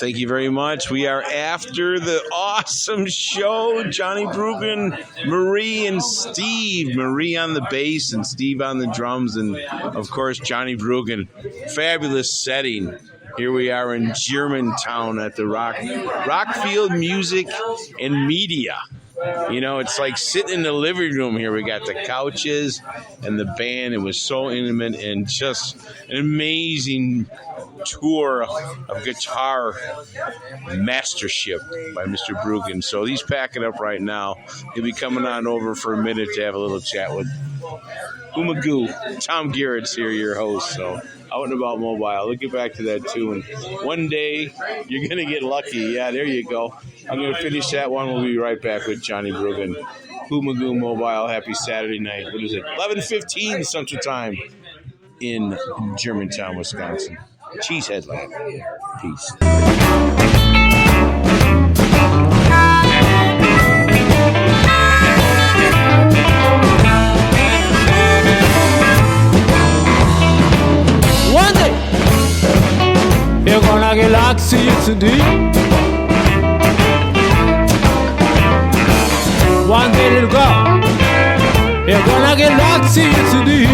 thank you very much. We are after the awesome show. Johnny Burgin, Marie, and Steve. Marie on the bass and Steve on the drums, and of course Johnny Burgin. Fabulous setting. Here we are in Germantown at the Rockfield Music and Media. You know, it's like sitting in the living room here. We got the couches and the band. It was so intimate and just an amazing tour of guitar mastership by Mr. Burgin. So he's packing up right now. He'll be coming on over for a minute to have a little chat with Magoo. Tom Garrett's here, your host. So out and about mobile. I'll get back to that too. And one day you're going to get lucky. Yeah, there you go. I'm going to finish that one. We'll be right back with Johnny Burgin. Magoo Mobile. Happy Saturday night. What is it? 11:15 Central Time in Germantown, Wisconsin. Cheesehead Lab. Peace. One day you're gonna get like CSD. One day, little girl, you're gonna get like CSD.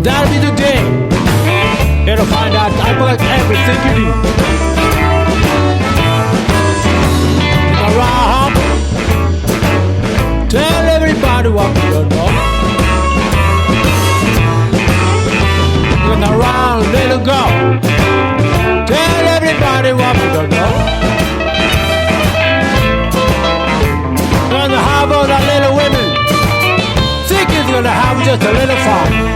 That'll be the day you'll find out I got everything you need. Look around, tell everybody what you don't know. Look around, little girl, tell everybody what you don't know. Gonna have all the little women think it's gonna have just a little fun.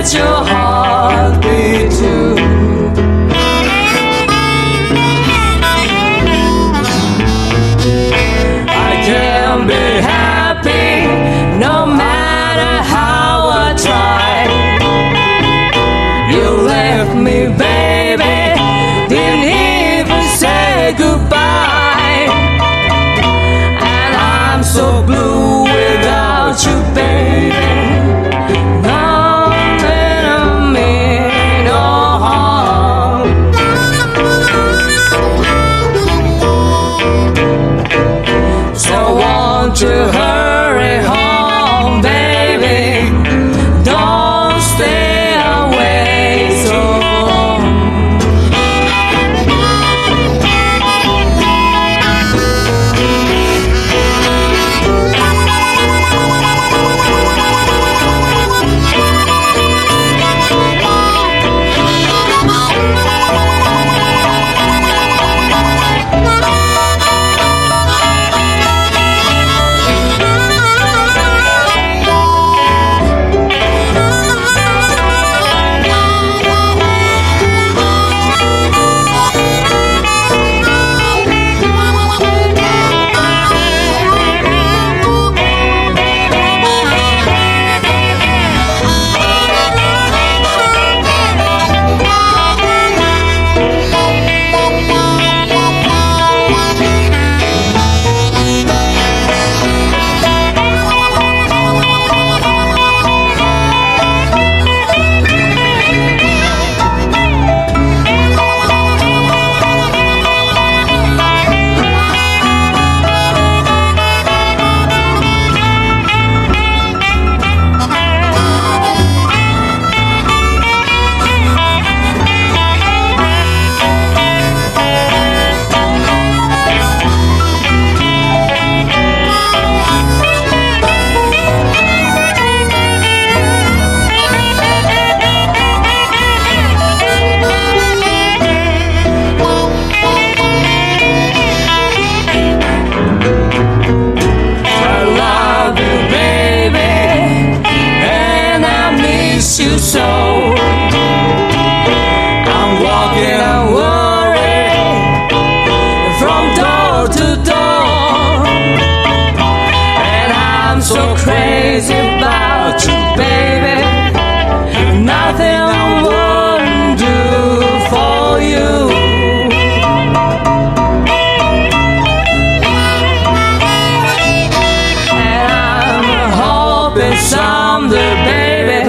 let your heart beat too. I can't be happy no matter how I try. You left me, baby, didn't even say goodbye. And I'm so blue without you, baby. To hurry home, baby. Don't stay away so long. You so I'm walking and worried from door to door, and I'm so crazy about you, baby. Nothing I wouldn't do for you. And I'm hoping someday, baby,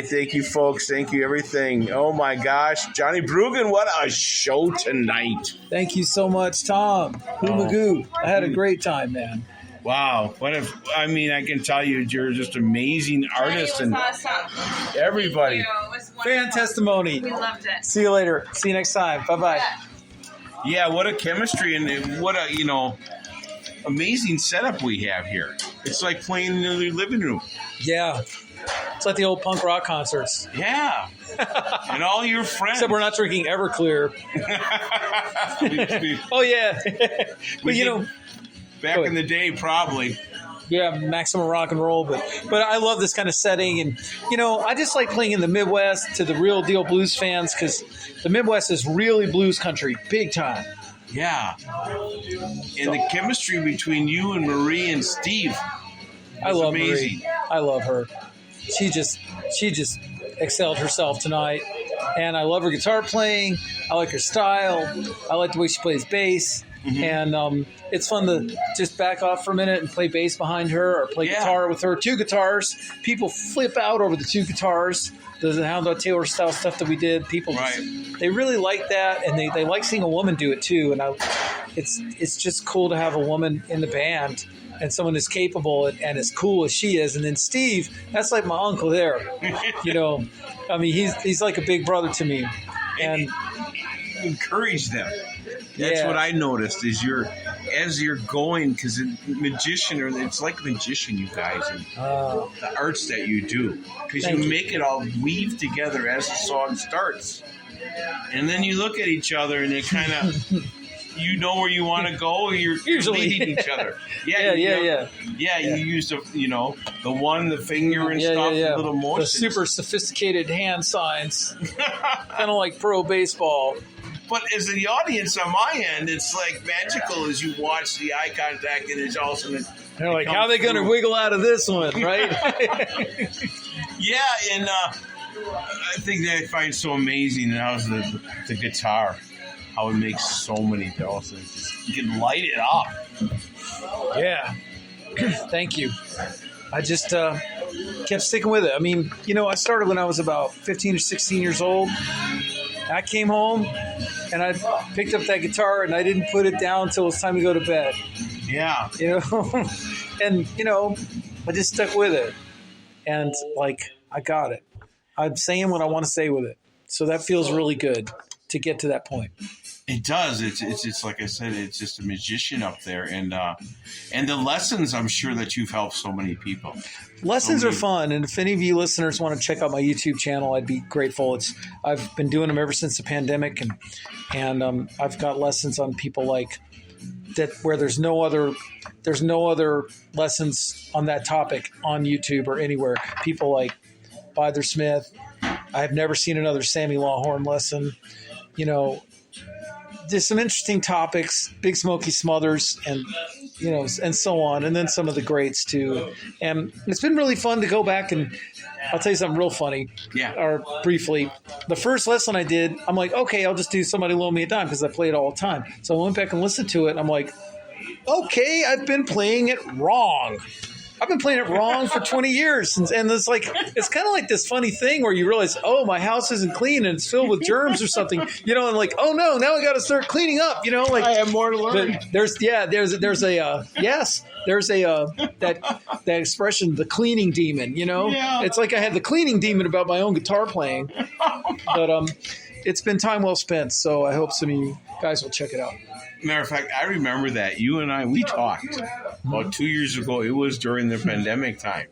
Thank you, folks. Thank you, everything. Oh, my gosh. Johnny Burgin, what a show tonight. Thank you so much, Tom. Magoo. I had a great time, man. Wow. I can tell you, you're just amazing artist and everybody. Fan testimony. We loved it. See you later. See you next time. Bye-bye. Yeah, what a chemistry and what a, amazing setup we have here. It's like playing in your living room. Yeah. It's like the old punk rock concerts. Yeah. And all your friends. Except we're not drinking Everclear. Oh, yeah. But, back in the day, probably. Yeah, maximum rock and roll. But I love this kind of setting. And, I just like playing in the Midwest to the real deal blues fans because the Midwest is really blues country, big time. Yeah. And the chemistry between you and Marie and Steve. I love amazing. Marie. I love her. She just excelled herself tonight. And I love her guitar playing. I like her style. I like the way she plays bass. Mm-hmm. And it's fun to just back off for a minute and play bass behind her or play guitar with her. 2 guitars. People flip out over the 2 guitars. The Hound Dog Taylor style stuff that we did. People they really like that, and they like seeing a woman do it too. And it's just cool to have a woman in the band and someone as capable and as cool as she is. And then Steve, that's like my uncle there. He's like a big brother to me. And encourage them. That's what I noticed is as you're going, because it's like magician, you guys, and the arts that you do, because you make it all weave together as the song starts, and then you look at each other and it kind of, where you want to go. You're usually leading each other. Yeah. You use the one, the finger and stuff, the little motions. The super sophisticated hand signs, kind of like pro baseball. But as the audience on my end, it's like magical as you watch the eye contact and it's all of a sudden. They're like, how are they going to wiggle out of this one, right? Yeah, and I think that I find so amazing and how's the guitar, how it makes so many bells and you can light it up. Yeah. Thank you. I just kept sticking with it. I started when I was about 15 or 16 years old. I came home and I picked up that guitar and I didn't put it down until it was time to go to bed. Yeah. And, I just stuck with it. And, I got it. I'm saying what I want to say with it. So that feels really good to get to that point. It does. It's like I said, it's just a magician up there. And the lessons, I'm sure that you've helped so many people. Lessons are fun. And if any of you listeners want to check out my YouTube channel, I'd be grateful. I've been doing them ever since the pandemic. And I've got lessons on people like that where there's no other lessons on that topic on YouTube or anywhere. People like Byther Smith. I've never seen another Sammy Lawhorn lesson. There's some interesting topics, Big Smokey Smothers and so on. And then some of the greats too. And it's been really fun to go back and I'll tell you something real funny. Yeah. Or briefly. The first lesson I did, I'm like, okay, I'll just do Somebody Loan Me a Dime because I play it all the time. So I went back and listened to it and I'm like, okay, I've been playing it wrong. I've been playing it wrong for 20 years. And it's kind of like this funny thing where you realize, oh, my house isn't clean and it's filled with germs or something, and oh no, now I got to start cleaning up, I have more to learn. There's that expression, the cleaning demon, Yeah. It's like I had the cleaning demon about my own guitar playing, but it's been time well spent. So I hope some of you guys will check it out. Matter of fact, I remember that you and I, we talked about 2 years ago. It was during the pandemic time.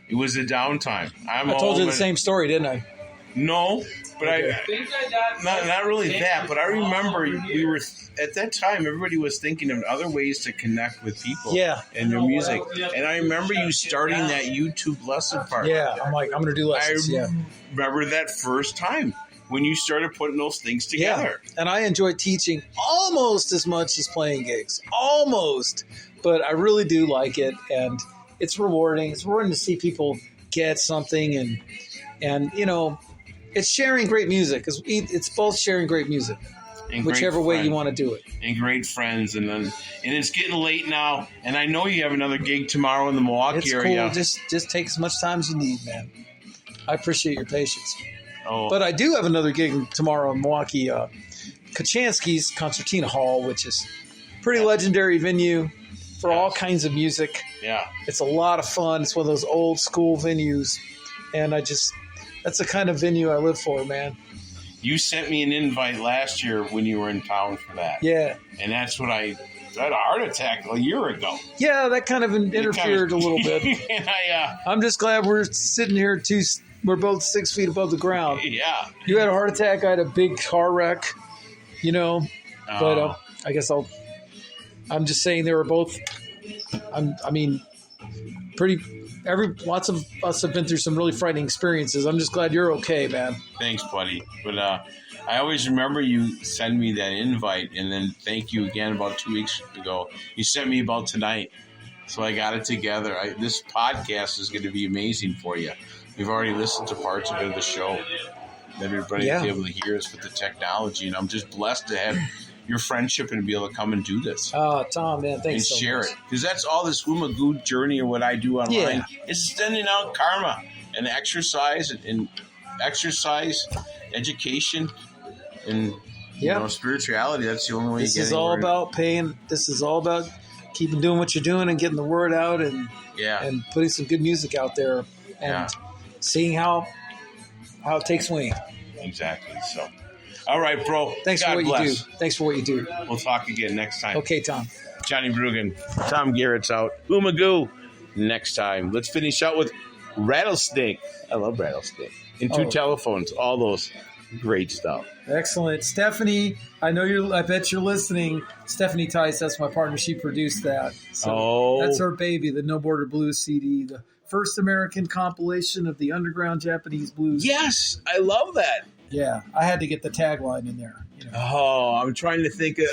It was a downtime. I told you the same story, didn't I? No, but not really that. But I remember we were at that time. Everybody was thinking of other ways to connect with people. Yeah. And their music. And I remember you starting that YouTube lesson part. Yeah, I'm like, I'm going to do lessons. I remember that first time. When you started putting those things together. Yeah. And I enjoy teaching almost as much as playing gigs. Almost. But I really do like it. And it's rewarding. It's rewarding to see people get something. And it's sharing great music. It's both sharing great music. And whichever way you want to do it. And great friends. And it's getting late now. And I know you have another gig tomorrow in the Milwaukee area. It's cool. Just take as much time as you need, man. I appreciate your patience. Oh, But I do have another gig tomorrow in Milwaukee, Kachansky's Concertina Hall, which is a pretty legendary venue for all kinds of music. yeah. It's a lot of fun. It's one of those old school venues. And that's the kind of venue I live for, man. You sent me an invite last year when you were in town for that. Yeah. And that's what I had a heart attack a year ago. Yeah, that kind of interfered a little bit. And I'm just glad we're sitting here we're both 6 feet above the ground. yeah. You had a heart attack. I had a big car wreck, but I guess I'm just saying they were both, lots of us have been through some really frightening experiences. I'm just glad you're okay, man. Thanks, buddy. But I always remember you send me that invite, and then thank you again about 2 weeks ago. You sent me about tonight, so I got it together. This podcast is going to be amazing for you. We've already listened to parts of it of the show. Everybody will be able to hear us with the technology, and I'm just blessed to have your friendship and to be able to come and do this. Oh, Tom, man, thanks and so share much. it. Because that's all this Magoo journey or what I do online is sending out karma and exercise education, and spirituality. That's the only way This you get is all about paying. This is all about keeping doing what you're doing and getting the word out and putting some good music out there and seeing how it takes wing. Exactly. So, all right, bro. Thanks God for what bless. you do. Thanks for what you do. We'll talk again next time. Okay, Tom. Johnny Burgin, Tom Garrett's out. Magoo next time. Let's finish out with Rattlesnake. I love Rattlesnake. And Two Telephones. All those great stuff. Excellent. Stephanie, I bet you're listening. Stephanie Tice, that's my partner. She produced that. So that's her baby, the No Border Blues CD, the first American compilation of the underground Japanese blues. Yes, I love that. Yeah, I had to get the tagline in there. Oh, I'm trying to think of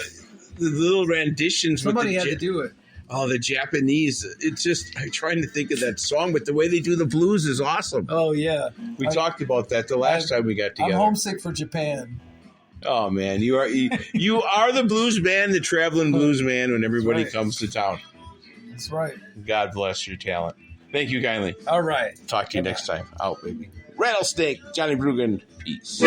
the little renditions. Somebody had to do it. Oh, the Japanese. It's just, I'm trying to think of that song, but the way they do the blues is awesome. Oh, yeah. We talked about that the last time we got together. I'm homesick for Japan. Oh, man. You are the blues man, the traveling blues man when everybody comes to town. That's right. God bless your talent. Thank you kindly. All right. Talk to you next time. Out, baby. Rattlesnake, Johnny Burgin. Peace.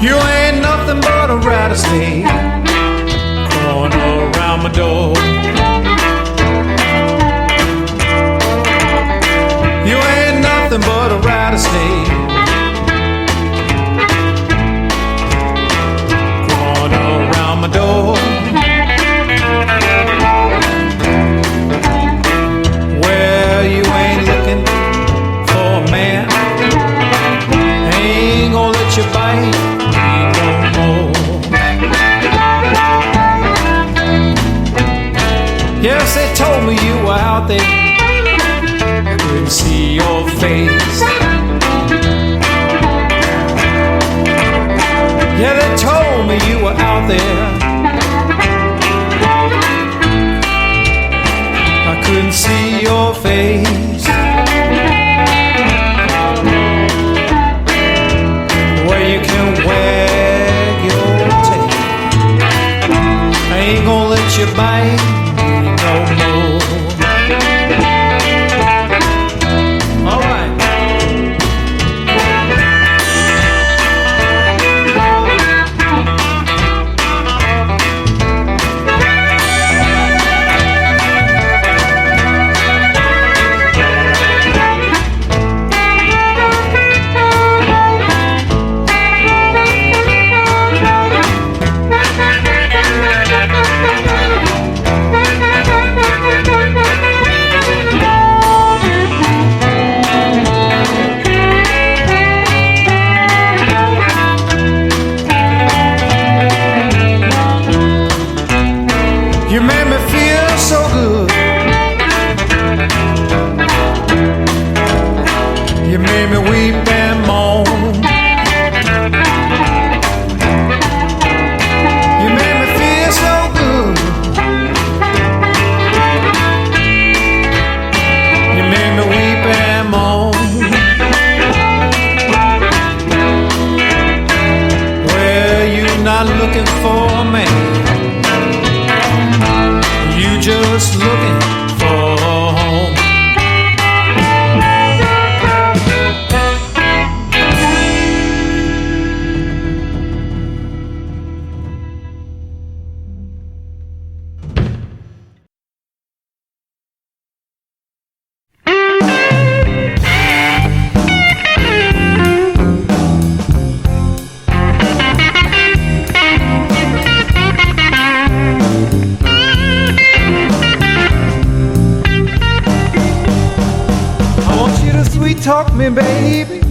You ain't nothing but a rattlesnake crawling around my door. You ain't nothing but a rattlesnake crawling around my door. Well, you ain't looking for a man, ain't gonna let you bite. Yes, they told me you were out there, couldn't see your face. Yeah, they told me you were out there, I couldn't see your face. Well, you can wag your tail, I ain't gonna let you bite no more. All right. looking for home. Talk me, baby.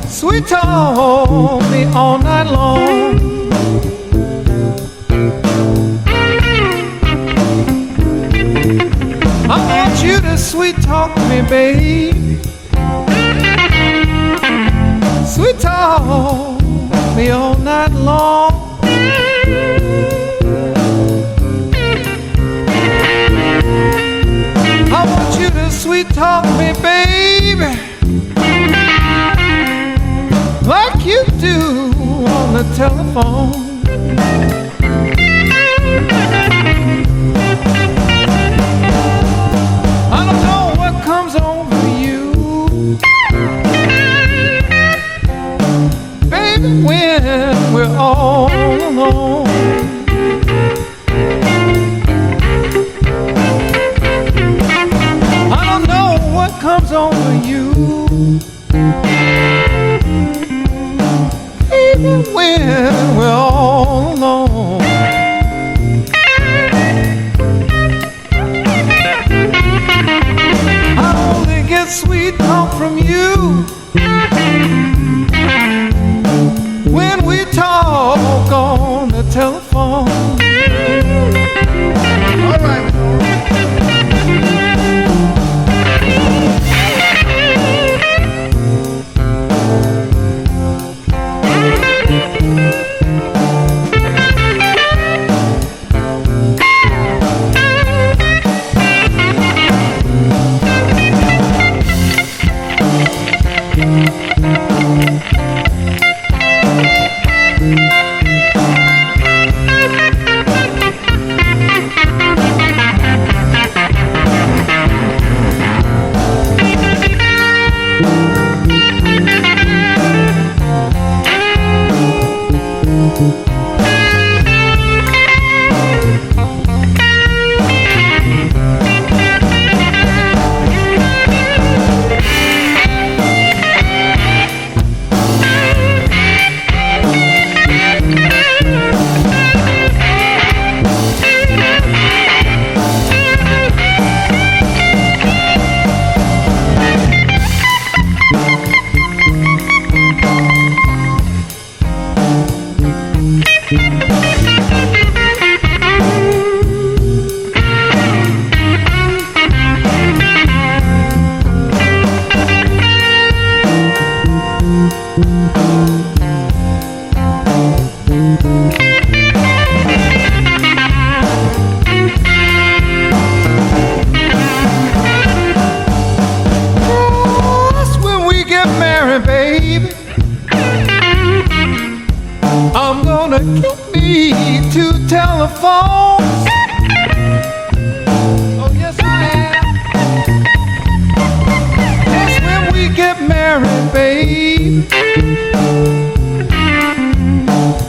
Sweet talk me all night long. I want you to sweet talk me, baby. Sweet talk me all night long. I want you to sweet talk me, baby, like you do on the telephone. I don't know what comes over you, baby, when we're all alone. Comes over you, even when we're all alone. I only get sweet talk from you when we talk on the telephone. All right.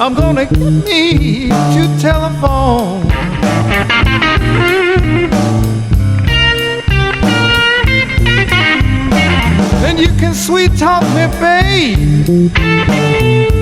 I'm gonna get me to telephone. Then you can sweet talk me, babe.